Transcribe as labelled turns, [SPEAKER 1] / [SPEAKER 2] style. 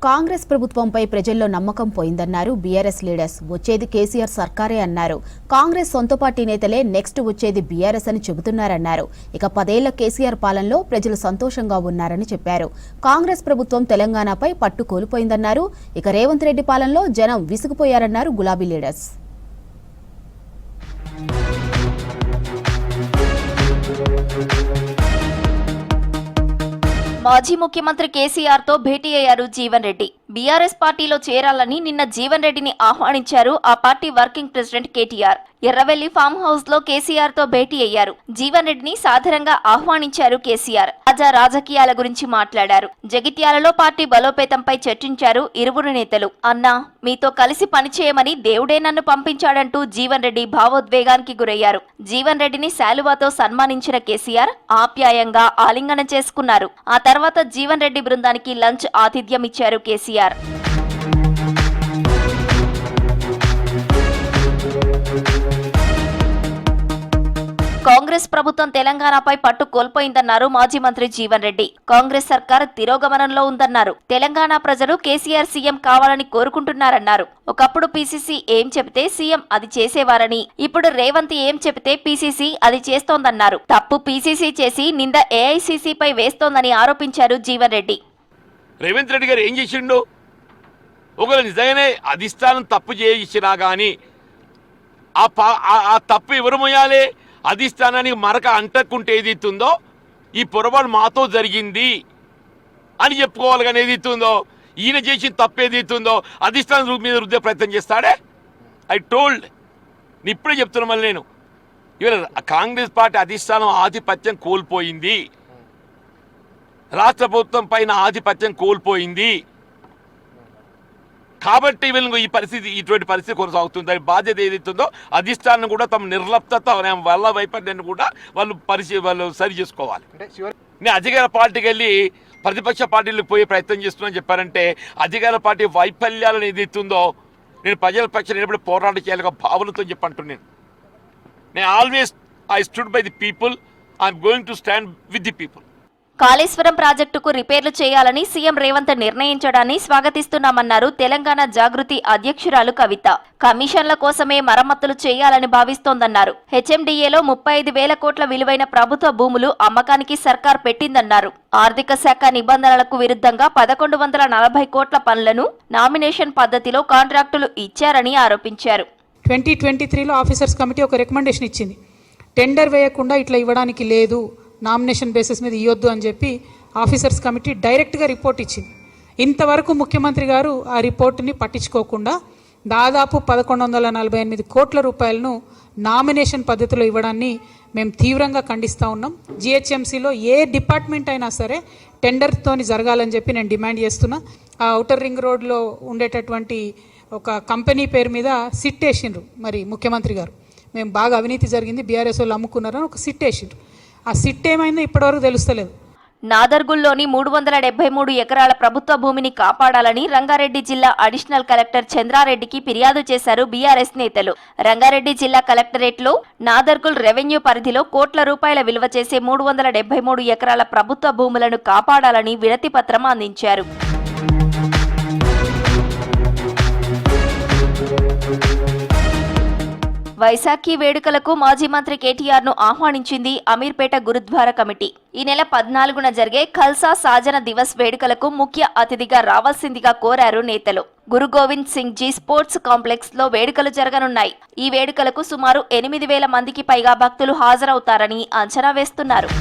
[SPEAKER 1] కాంగ్రెస్ ప్రభుత్వంపై ప్రజల్లో నమ్మకం పోయిందన్నారు బీఆర్ఎస్ లీడర్స్. వచ్చేది కేసీఆర్ సర్కారే అన్నారు. కాంగ్రెస్ సొంత పార్టీ నేతలే నెక్స్ట్ వచ్చేది బీఆర్ఎస్ అని చెబుతున్నారన్నారు. ఇక 10 ఏళ్ల కేసీఆర్ పాలనలో ప్రజలు సంతోషంగా ఉన్నారని చెప్పారు. కాంగ్రెస్ ప్రభుత్వం తెలంగాణపై పట్టు కోల్పోయిందన్నారు. ఇక రేవంత్ రెడ్డి పాలనలో జనం విసిగిపోయారన్నారు గులాబీ లీడర్స్.
[SPEAKER 2] మాజీ ముఖ్యమంత్రి కేసీఆర్ తో భేటీ అయ్యారు జీవన్ రెడ్డి. బీఆర్ఎస్ పార్టీలో చేరాలని నిన్న జీవన్ రెడ్డిని ఆహ్వానించారు ఆ party working president KTR. Erravelli farm house లో కేసీఆర్ తో భేటీ అయ్యారు. జీవన్ రెడ్డిని సాదరంగా ఆహ్వానించారు కేసీఆర్. తాజా రాజకీయాల గురించి మాట్లాడారు. జగిత్యాలలో పార్టీ బలోపేతంపై చర్చించారు ఇరువురు నేతలు. అన్నా, మీతో కలిసి పనిచేయమని దేవుడే నన్ను పంపించాడంటూ జీవన్ రెడ్డి భావోద్వేగానికి గురయ్యారు. జీవన్ రెడ్డిని శాలువాతో సన్మానించిన కేసీఆర్ ఆప్యాయంగా ఆలింగనం చేసుకున్నారు. ఆ తర్వాత జీవన్ రెడ్డి బృందానికి లంచ్ ఆతిథ్యం ఇచ్చారు కేసీఆర్. కాంగ్రెస్ ప్రభుత్వం తెలంగాణపై పట్టు కోల్పోయిందన్నారు మాజీ మంత్రి జీవన్ రెడ్డి. కాంగ్రెస్ సర్కార్ తిరోగమనంలో ఉందన్నారు. తెలంగాణ ప్రజలు కేసీఆర్ సీఎం కావాలని కోరుకుంటున్నారన్నారు. ఒకప్పుడు పీసీసీ ఏం చెబితే సీఎం అది చేసేవారని, ఇప్పుడు రేవంత్ ఏం చెబితే పీసీసీ అది చేస్తోందన్నారు. తప్పు పీసీసీ చేసి నింద ఏఐసీసీపై వేస్తోందని ఆరోపించారు జీవన్ రెడ్డి.
[SPEAKER 3] రేవంత్ రెడ్డి గారు ఏం చేసిండు? ఒకవేళ నిజంగానే అధిష్టానం తప్పు చేసినా కానీ ఆ తప్పు ఎవరు మోయాలి? అధిష్టానానికి మరక అంటకుంటే ఏదైతుందో ఈ పొరపాటు మాతో జరిగింది అని చెప్పుకోవాలి. కానీ ఏదైతుందో ఈయన చేసిన తప్పు ఏదైతుందో అధిష్టానం మీద రుద్దే ప్రయత్నం చేస్తాడే. ఐ టోల్డ్, ఇప్పుడే చెప్తున్నా మళ్ళీ నేను, ఇవాళ కాంగ్రెస్ పార్టీ అధిష్టానం ఆధిపత్యం కోల్పోయింది, రాష్ట్ర ప్రభుత్వం పైన ఆధిపత్యం కోల్పోయింది. కాబట్టి వీళ్ళకి ఇటువంటి పరిస్థితి కొనసాగుతుంది. దాని బాధ్యత ఏదైతుందో అధిష్టానం కూడా తమ నిర్లప్తత వల్ల వైఫల్యాన్ని కూడా వాళ్ళు సరి చేసుకోవాలి. నేను అధికార పార్టీకి వెళ్ళి ప్రతిపక్ష పార్టీలకు పోయే ప్రయత్నం చేస్తున్నాను చెప్పారంటే అధికార పార్టీ వైఫల్యాలను ఏదైతుందో నేను ప్రజల పక్షాన నిలబడి పోరాటం చేయాలి భావనతో చెప్పంటున్నాను. నేను always I stood by the people, I'm going to stand with the people.
[SPEAKER 2] Kaleshwaram ప్రాజెక్టుకు రిపేర్లు చేయాలని సీఎం రేవంత్ నిర్ణయించడాన్ని స్వాగతిస్తున్నామన్నారు తెలంగాణ జాగృతి అధ్యక్షురాలు కవిత. కమిషన్ల కోసమే మరమ్మతులు చేయాలని భావిస్తోందన్నారు. హెచ్ఎండిఏలో 35,000 కోట్ల విలువైన ప్రభుత్వ భూములు అమ్మకానికి సర్కార్ పెట్టిందన్నారు. ఆర్థిక శాఖ నిబంధనలకు విరుద్ధంగా 1140 కోట్ల పనులను నామినేషన్ పద్ధతిలో కాంట్రాక్టులు ఇచ్చారని ఆరోపించారు.
[SPEAKER 4] 2023లో ఆఫీసర్స్ కమిటీ ఒక రికమెండేషన్ ఇచ్చింది. టెండర్ వేయకుండా ఇట్లా ఇవ్వడానికి లేదు, నామినేషన్ బేసిస్ మీద ఇవ్వద్దు అని చెప్పి ఆఫీసర్స్ కమిటీ డైరెక్ట్గా రిపోర్ట్ ఇచ్చింది. ఇంతవరకు ముఖ్యమంత్రి గారు ఆ రిపోర్టుని పట్టించుకోకుండా దాదాపు 1148 కోట్ల రూపాయలను నామినేషన్ పద్ధతిలో ఇవ్వడాన్ని మేము తీవ్రంగా ఖండిస్తూ ఉన్నాం. జిహెచ్ఎంసీలో ఏ డిపార్ట్మెంట్ అయినా సరే టెండర్తోని జరగాలని చెప్పి నేను డిమాండ్ చేస్తున్నా. ఆ ఔటర్ రింగ్ రోడ్లో ఉండేటటువంటి ఒక కంపెనీ పేరు మీద సిట్ వేసిండ్రు మరి ముఖ్యమంత్రి గారు. మేము బాగా అవినీతి జరిగింది, బీఆర్ఎస్ వాళ్ళు అమ్ముకున్నారని ఒక సిట్ వేసిండ్రు. ఆ సిట్ ఏమైందో ఇప్పటివరకు తెలుస్తలేదు.
[SPEAKER 2] నాదర్గుల్లోని 373 ఎకరాల ప్రభుత్వ భూమిని కాపాడాలని రంగారెడ్డి జిల్లా అడిషనల్ కలెక్టర్ చంద్రారెడ్డికి ఫిర్యాదు చేశారు బీఆర్ఎస్ నేతలు. రంగారెడ్డి జిల్లా కలెక్టరేట్లో నాదర్గుల్ రెవెన్యూ పరిధిలో కోట్ల రూపాయల విలువ చేసే 373 ఎకరాల ప్రభుత్వ భూములను కాపాడాలని వినతి పత్రం అందించారు. వైశాఖి వేడుకలకు మాజీ మంత్రి కేటీఆర్ ను ఆహ్వానించింది అమీర్పేట గురుద్వారా కమిటీ. ఈ నెల 14న జరిగే ఖల్సా సాజన దివస్ వేడుకలకు ముఖ్య అతిథిగా రావాల్సిందిగా కోరారు నేతలు. గురు గోవింద్ సింగ్ జీ స్పోర్ట్స్ కాంప్లెక్స్ లో వేడుకలు జరగనున్నాయి. ఈ వేడుకలకు సుమారు 8,000 మందికి పైగా భక్తులు హాజరవుతారని అంచనా వేస్తున్నారు.